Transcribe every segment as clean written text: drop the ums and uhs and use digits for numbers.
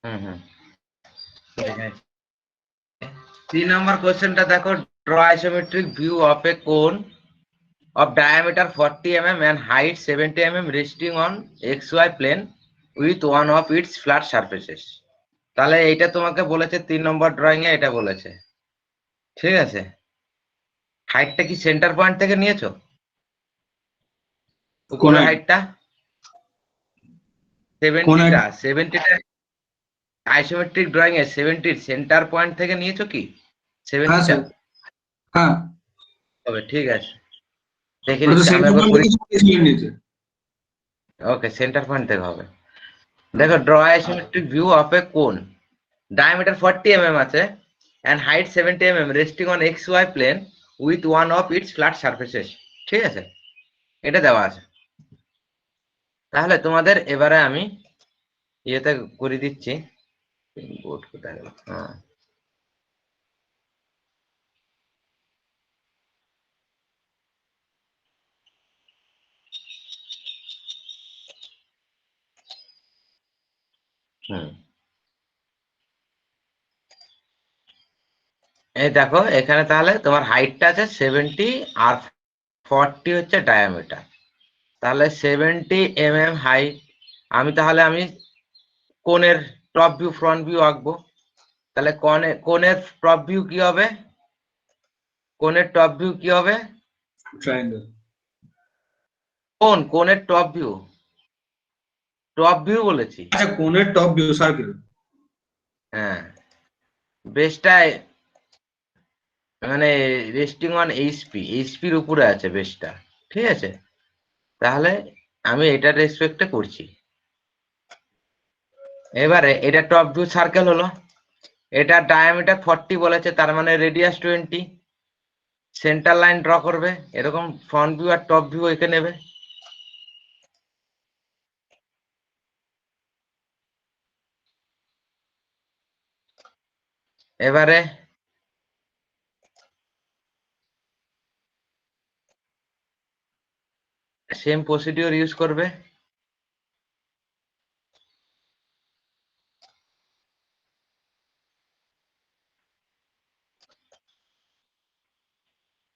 হুম হুম। 3 নম্বর কোশ্চেনটা দেখো, draw isometric view of এ কোন of diameter 40 mm and height 70 mm resting on xy plane with one of its flat surfaces। তাহলে এইটা তোমাকে বলেছে 3 নম্বর ড্রয়িং এ এটা বলেছে, ঠিক আছে। হাইটটা কি সেন্টার পয়েন্ট থেকে নিয়েছো? কোন উপরের height? হাইটটা কোন height? 70টা আইসোমেট্রিক ড্রয়িং এ 70 সেন্টার পয়েন্ট থেকে নিয়েছো কি হ্যাঁ 70টা? স্যার, হ্যাঁ। তবে ঠিক আছে, দেখে ওটা তো নিচ্ছি আমি সেন্টার একবার পয়েন্ট করি। থেকে বলেছিলেন নিচে। ওকে, সেন্টার পয়েন্ট থেকে হবে। দেখো, ড্র আইসোমেট্রিক ভিউ অফ এ কোন, diameter 40 mm আছে and height 70 mm resting on xy plane with one of its flat surfaces, ঠিক আছে, এটা দেওয়া আছে। তাহলে তোমাদের এবারে আমি ইয়েতে করে দিচ্ছি। বোর্ড কোথায় গেল? হ্যাঁ, হুম, এই দেখো এখানে তাহলে তোমার হাইটটা আছে 70 আর 40 হচ্ছে ডায়ামিটার। তাহলে 70 mm হাইট, আমি কোণের টপ ভিউ ফ্রন্ট ভিউ আঁকবো। তাহলে কোণের টপ ভিউ কি হবে? কোণের টপ ভিউ কি হবে? ট্রায়াঙ্গেল। কোণের টপ ভিউ, টপ ভিউ বলেছি। আচ্ছা, কোণের টপ ভিউ সার্কেল। হ্যাঁ, বেসটায় মানে রেস্টিং অন এইচপির উপরে আছে বেসটা, ঠিক আছে। তাহলে আমি এটার রেসপেক্টে করছি। এবারে এটা টপ ভিউ সার্কেল হলো, এটা ডায়ামিটার 40 বলেছে, তার মানে রেডিয়াস 20। সেন্টার লাইন ড্র করবে, এরকম ফ্রন্ট ভিউ আর টপ ভিউ এঁকে নেবে। এবারে সেম প্রসিডিওর ইউজ করবে।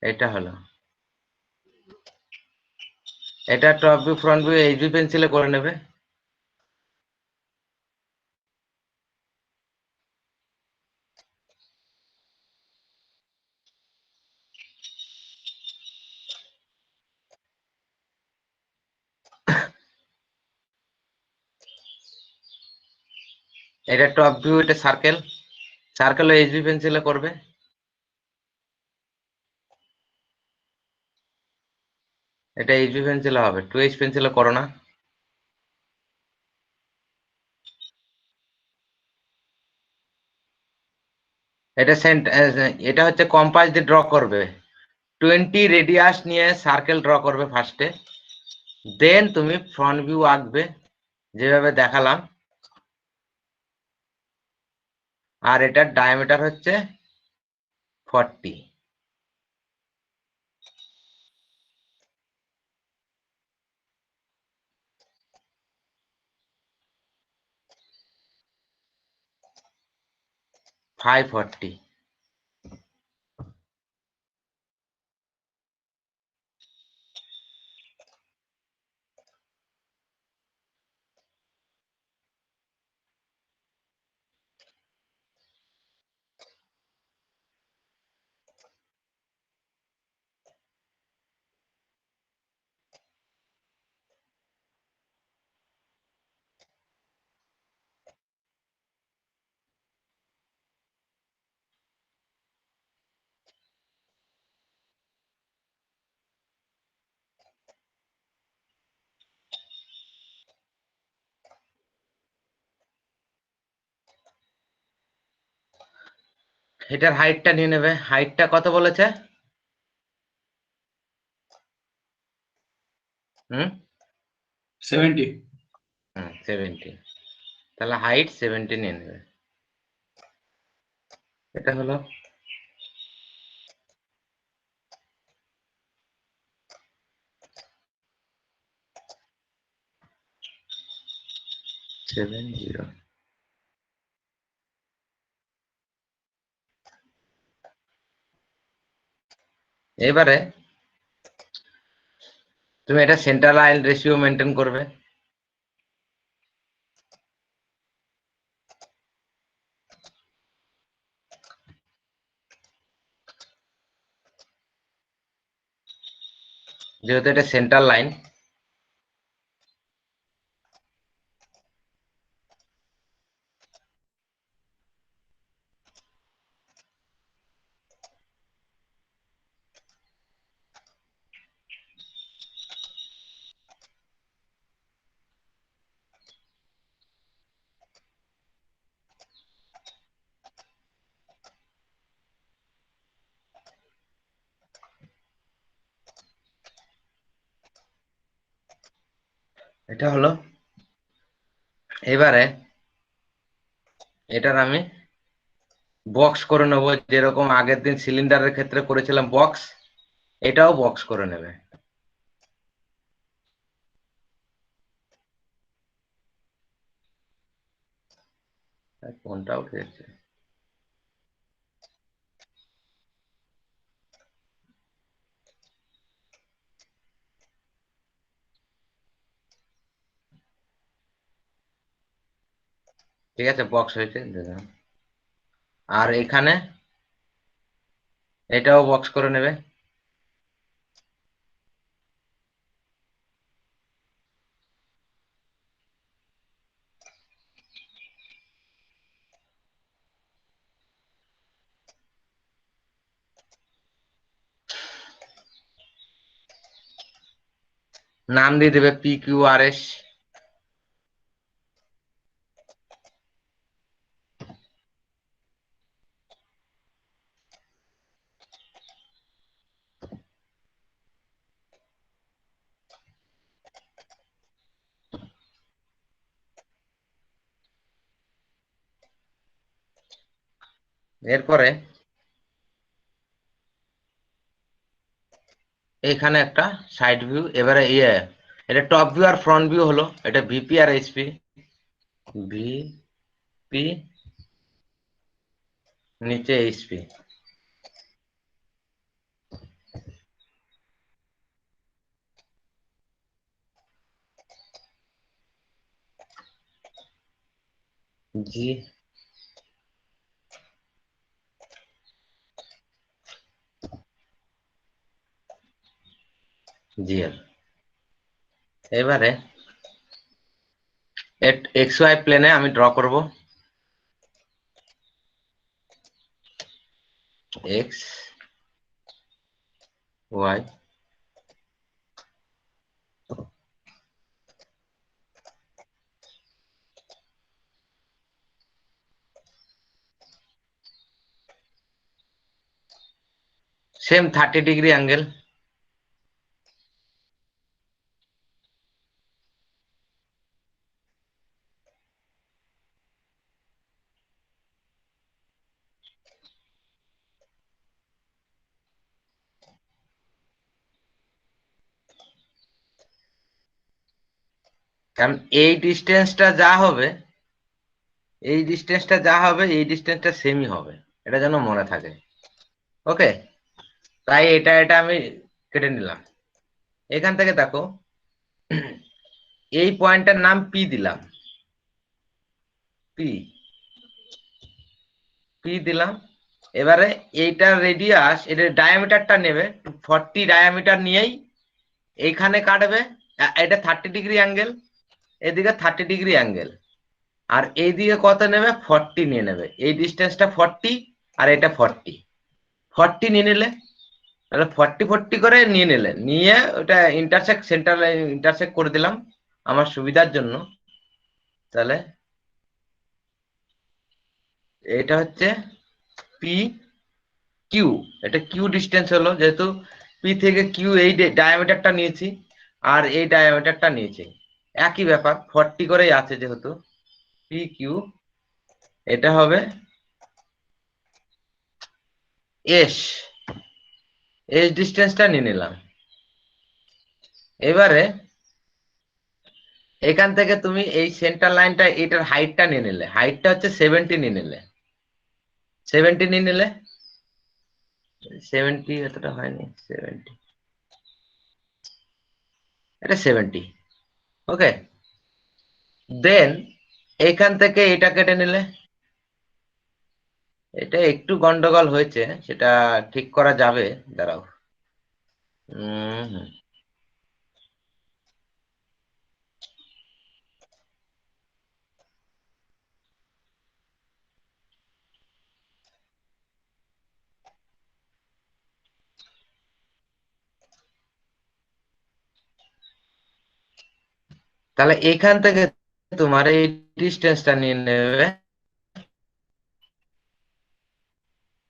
এটা হলো, এটা top view front view HB পেন্সিলে করে নেবে। এটা টপ ভিউ, এটা সার্কেল, সার্কেল এইচবি পেন্সিলে করবে। এটা এইচবি পেন্সিলে হবে, 2H পেন্সিলে করো না। এটা এটা হচ্ছে কম্পাস দিয়ে ড্র করবে। 20 রেডিয়াস নিয়ে সার্কেল ড্র করবে ফার্স্টে, দেন তুমি ফ্রন্ট ভিউ আঁকবে যেভাবে দেখালাম। আর এটার ডায়ামিটার হচ্ছে 40। ফাইভ 40। এটার হাইটটা নিয়ে নেবে, হাইটটা কত বলেছে? হুম 70। 70। তাহলে হাইট 70 নিয়ে নেবে। এটা হলো, এবারে তুমি এটা সেন্ট্রাল লাইন রেশিও মেনটেন করবে। যেহেতু এটা সেন্ট্রাল লাইন, এটা হলো। এবারে এটার আমি বক্স করে নেবো, যেরকম আগের দিন সিলিন্ডারের ক্ষেত্রে করেছিলাম বক্স, এটাও বক্স করে নেবে। কোনটা উঠে যাচ্ছে? ঠিক আছে, বক্স হয়েছে। আর এখানে এটাও বক্স করে নেবে। নাম দিয়ে দেবে PQRS। এরপরে এখানে একটা সাইড ভিউ। এবারে এটা টপ ভিউ আর ফ্রন্ট ভিউ হলো। এটা VP আর HP। VP, নিচে HP। জি GL। এবারে XY প্লেনে আমি ড্র করব। XY, same 30 degree angle. কারণ এই ডিস্টেন্সটা যা হবে, এই ডিস্টেন্সটা সেমই হবে, এটা যেন মনে থাকে। ওকে, তাই এটা আমি কেটে নিলাম। এখান থেকে দেখো, এই পয়েন্টটার নাম P দিলাম। P দিলাম। এবারে এইটার রেডিয়াস, এটার ডায়ামিটারটা নেবে 40 ডায়ামিটার নিয়েই এইখানে কাটবে। এটা 30 ডিগ্রি অ্যাঙ্গেল, এদিকে 30 ডিগ্রি অ্যাঙ্গেল, আর এইদিকে কত নেবে? 40 নিয়ে নেবে। এই ডিস্টেন্সটা 40 আর এটা 40 নিয়ে নিলে, তাহলে 40 করে নিয়ে নিলে, নিয়ে ওটা সেন্টার ইন্টারসেক্ট করে দিলাম আমার সুবিধার জন্য। তাহলে এটা হচ্ছে পি কিউ। এটা কিউ ডিস্টেন্স হলো, যেহেতু পি থেকে কিউ এই ডায়ামিটারটা নিয়েছি আর এই ডায়ামিটারটা নিয়েছি, একই ব্যাপার, 40 করেই আছে যেহেতু। পি কিউ, এটা হবে এস। এস ডিস্টেন্সটা নিয়ে নিলাম। এবারে এখান থেকে তুমি এই সেন্টার লাইনটা, এটার হাইটটা নিয়ে নিলে, হাইটটা হচ্ছে 70 নিয়ে নিলে। 70 নিয়ে নিলে 70 এতটা হয়নি, 70, এটা 70। ওকে, দেন এখান থেকে এটা কেটে নিলে, এটা একটু গন্ডগোল হয়েছে, সেটা ঠিক করা যাবে, দাঁড়াও। হুম, তাহলে এখান থেকে তোমার এই ডিস্টেন্সটা নিয়ে নেবে,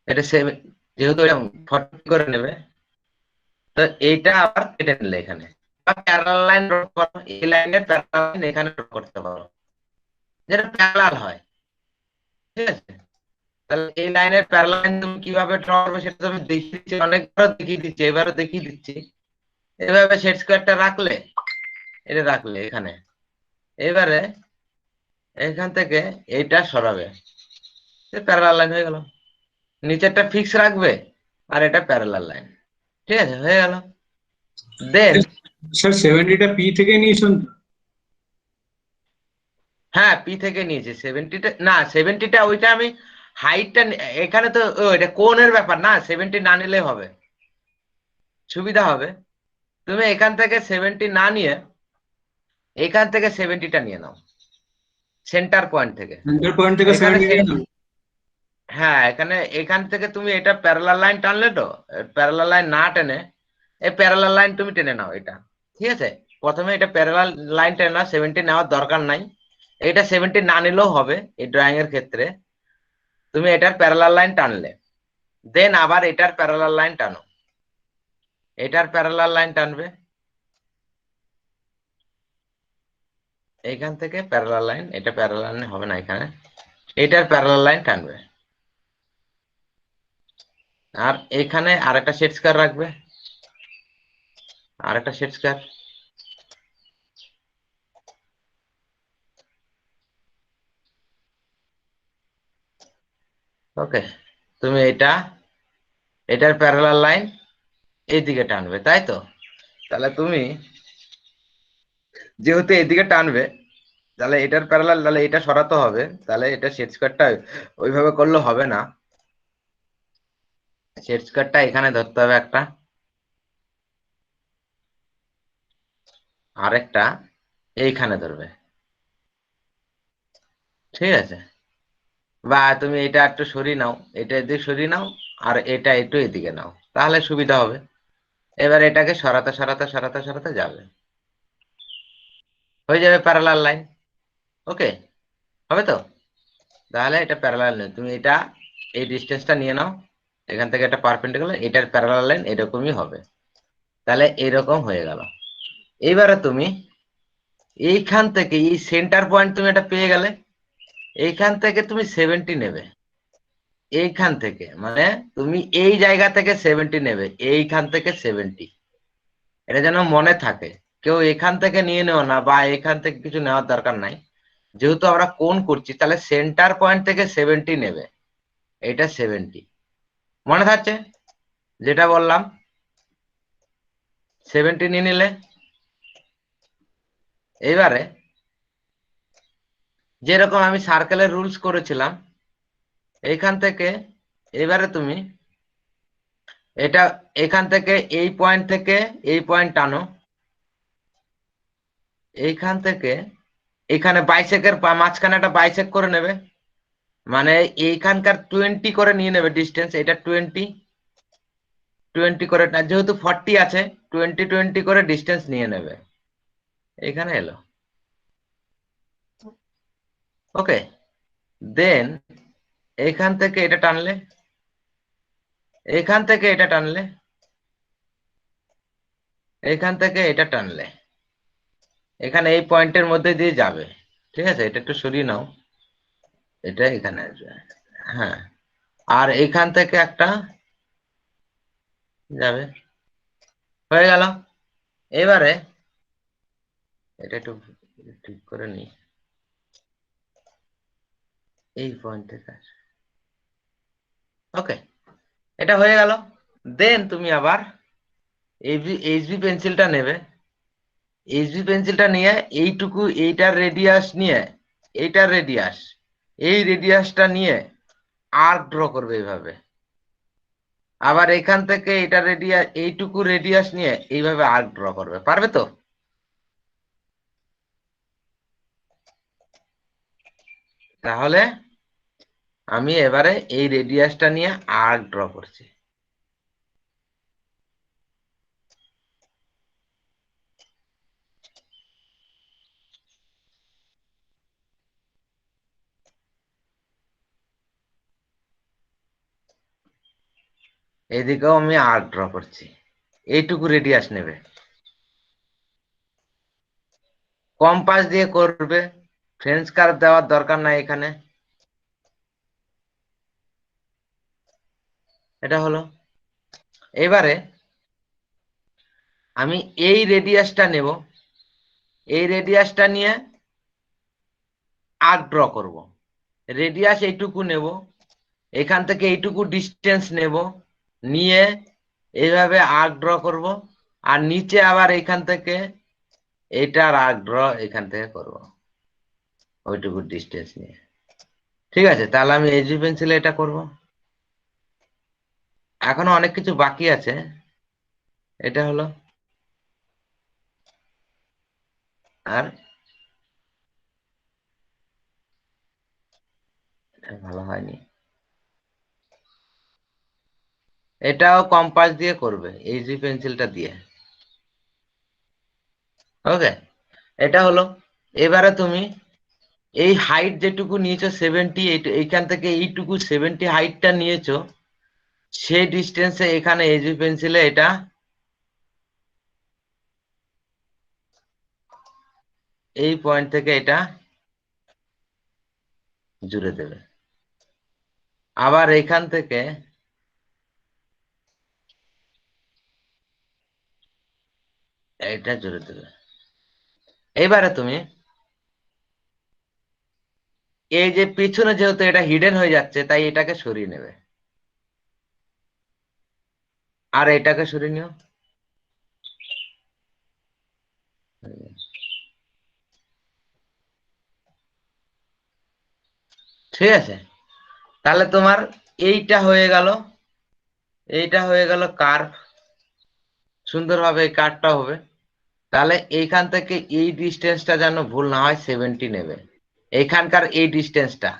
এটা সেভেন, যেহেতু এটা 40 করে নেবে, তো এইটা আবার কেটে নিলে এখানে, বা প্যারালাল লাইন ড্র করো, এই লাইনের প্যারালাল লাইন এখানে ড্র করতে পারো, যেটা প্যারালাল হয়। ঠিক আছে, তাহলে এই লাইনের প্যারালাল লাইন তুমি কিভাবে ড্র করবে সেটা তুমি দেখিয়ে দিচ্ছি, অনেকবার দেখিয়ে দিচ্ছি, এবারও দেখিয়ে দিচ্ছি। এভাবে সেট স্কোয়ারটা রাখলে, এটা রাখলে এখানে, এবারে এখান থেকে এইটা সরাবে, প্যারালাল লাইন হয়ে গেল। নিচেরটা ফিক্স রাখবে, আর এটা প্যারালাল লাইন। ঠিক আছে, হয়ে গেল। দেন স্যার 70টা পি থেকে নিয়েছেন তো? হ্যাঁ, পি থেকে নিয়েছি 70টা, না 70টা ওইটা আমি হাইটটা, এখানে তো এটা কোণের ব্যাপার না, 70 না নিলে হবে, সুবিধা হবে। তুমি এখান থেকে 70 না নিয়ে এখান থেকে 70টা নিয়ে নাও, সেন্টার পয়েন্ট থেকে। সেন্টার পয়েন্ট থেকে এখানে 70 নিয়ে নাও। হ্যাঁ, এখানে এখান থেকে তুমি এটা প্যারালাল লাইন টানলে, তো প্যারালাল লাইন না টেনে এই প্যারালাল লাইন তুমি টেনে নাও এটা। ঠিক আছে, প্রথমে এটা প্যারালাল লাইন টেনে নাও, 70 নেওয়ার দরকার নাই, এটা 70 না নিলেও হবে এই ড্রয়িং এর ক্ষেত্রে। তুমি এটার প্যারালাল লাইন টানলে, দেন আবার এটার প্যারালাল লাইন টানো, এটার প্যারালাল লাইন টানবে, এইখান থেকে প্যারালাল লাইন, এটা প্যারালাল লাইন হবে না এখানে, এটার প্যারালাল লাইন টানবে, আর এখানে আরেকটা সেট স্কয়ার রাখবে, আরেকটা সেট স্কয়ার। ওকে, তুমি এটার প্যারালাল লাইন এইদিকে টানবে, তাই তো? তাহলে তুমি যেহেতু এইদিকে টানবে, তাহলে এটার প্যারালাল, তাহলে এটা সরাতে হবে, তাহলে এটা সেট স্কয়ারটা ওইভাবে করলে হবে না, সেট স্কয়ারটা এখানে ধরতে হবে একটা, আরেকটা এইখানে ধরবে। ঠিক আছে, বা তুমি এটা একটু সরিয়ে নাও, এটা এদিকে সরিয়ে নাও, আর এটা একটু এদিকে নাও, তাহলে সুবিধা হবে। এবার এটাকে সরাতে সরাতে সরাতে সরাতে যাবে, হয়ে যাবে প্যারালাল লাইন। ওকে, হবে তো? তাহলে এটা প্যারালাল লাইন, তুমি এটা এই ডিস্টেন্সটা নিয়ে নাও, এখান থেকে একটা পারপেন্ডিকুলার, এটার প্যারালাল লাইন এরকমই হবে। তাহলে এরকম হয়ে গেল। এইবারে তুমি এইখান থেকে এই সেন্টার পয়েন্ট তুমি এটা পেয়ে গেলে, এইখান থেকে তুমি 70 নেবে, এইখান থেকে মানে তুমি এই জায়গা থেকে 70 নেবে, এইখান থেকে 70, এটা যেন মনে থাকে। কেউ এখান থেকে নিয়ে নেও না, বা এখান থেকে কিছু নেওয়ার দরকার নাই, যেহেতু আমরা কোণ করছি, তাহলে সেন্টার পয়েন্ট থেকে 70 নেবে, এটা 70, মনে থাকছে যেটা বললাম? 70 নিয়ে নিলে, এবারে যেরকম আমি সার্কেলের রুলস করেছিলাম, এইখান থেকে এবারে তুমি এটা এখান থেকে এই পয়েন্ট থেকে এই পয়েন্ট টানো, এইখান থেকে এখানে বাইসেকের মাঝখানে একটা বাইসেক করে নেবে, মানে এইখানকার 20 করে নিয়ে নেবে ডিস্টেন্স, এটা 20 20 করে না, যেহেতু 40 আছে, 20 20 করে ডিস্টেন্স নিয়ে নেবে, এখানে এলো। ওকে, দেন এখান থেকে এটা টানলে, এখান থেকে এটা টানলে, এখান থেকে এটা টানলে, এখানে এই পয়েন্টের মধ্যে দিয়ে যাবে। ঠিক আছে, এটা একটু সরিয়ে নাও, এটা এখানে আসবে। হ্যাঁ, আর এখান থেকে একটা যাবে, হয়ে গেল। এবারে এটা একটু ঠিক করে নি, এই পয়েন্ট থেকে আসবে। ওকে, এটা হয়ে গেল। দেন তুমি আবার এইচবি পেন্সিলটা নেবে, এইচবি পেন্সিলটা নিয়ে এইটুকু এইটার রেডিয়াস নিয়ে এইটার রেডিয়াস এই রেডিয়াসটা নিয়ে আর্ক ড্র করবে এইভাবে। আবার এখান থেকে এটা রেডিয়াস এইটুকু রেডিয়াস নিয়ে এইভাবে আর্ক ড্র করবে। পারবে তো? তাহলে আমি এবারে এই রেডিয়াসটা নিয়ে আর্ক ড্র করছি। এদিকেও আমি আর্ক ড্র করছি, এইটুকু রেডিয়াস নেবে, কম্পাস দিয়ে করবে, ফ্রেঞ্চ কার্ভ দেওয়ার দরকার নাই এখানে। এটা হলো। এবারে আমি এই রেডিয়াসটা নেব, এই রেডিয়াসটা নিয়ে আর্ক ড্র করব। রেডিয়াস এইটুকু নেব, এখান থেকে এইটুকু ডিস্টেন্স নেব, নিয়ে এইভাবে আর্ক ড্র করব। আর নিচে আবার এখান থেকে এইটার আর্ক ড্র এখান থেকে করব ওইটুকু ডিস্টেন্স নিয়ে। ঠিক আছে, তাহলে আমি এইচবি পেন্সিলে এটা করব। এখনো অনেক কিছু বাকি আছে। এটা হলো, আর ভালো হয়নি, এটাও কম্পাস দিয়ে করবে এইচবি পেন্সিলটা দিয়ে। ওকে, এটা হলো। এবারে তুমি এই হাইট যেটুকু নিয়েছো 70, এইখান থেকে এইটুকু 70 হাইটটা নিয়েছো, সেই ডিস্টেন্সে এখানে এইচবি পেন্সিলে এটা এই পয়েন্ট থেকে এটা জুড়ে দেবে। আবার এখান থেকে এটা জুড়ে দেবে। এবারে তুমি এই যে পিছনে যেহেতু এটা হিডেন হয়ে যাচ্ছে, তাই এটাকে সরিয়ে নেবে, আর এটাকে সরিয়ে নিও। ঠিক আছে, তাহলে তোমার এইটা হয়ে গেল, এইটা হয়ে গেল কার্ভ। সুন্দরভাবে এই কার্ভটা হবে। তাহলে এইখান থেকে এই ডিস্টেন্সটা যেন ভুল না হয়, 70 নেবে এইখানকার এই ডিস্টেন্সটা।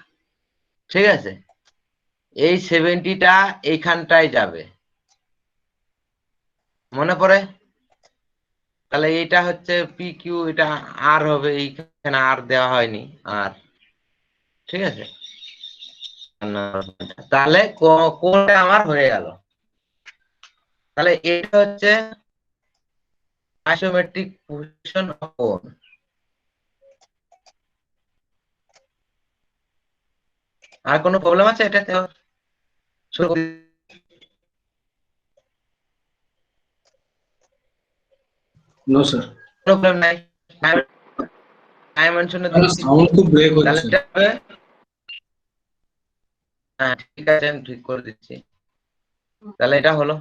ঠিক আছে, এই 70টা এইখানটায় যাবে, মনে পড়ে? তাহলে এইটা হচ্ছে পি কিউ, এটা আর হবে, এইখানে আর দেওয়া হয়নি আর। ঠিক আছে, তাহলে কোনটা আমার হয়ে গেল। তাহলে এটা হচ্ছে আইসোমেট্রিক পজিশন অফ কোণ। আর কোনো প্রবলেম আছে এটাতে? শুরু করি। No sir. প্রবলেম নাই, ডাইমেনশনে দিচ্ছি। সাউন্ড খুব ব্রেক তাহলে হচ্ছে। এটা হবে, হ্যাঁ ঠিক আছে, আমি ঠিক করে দিচ্ছি। তাহলে এটা হলো।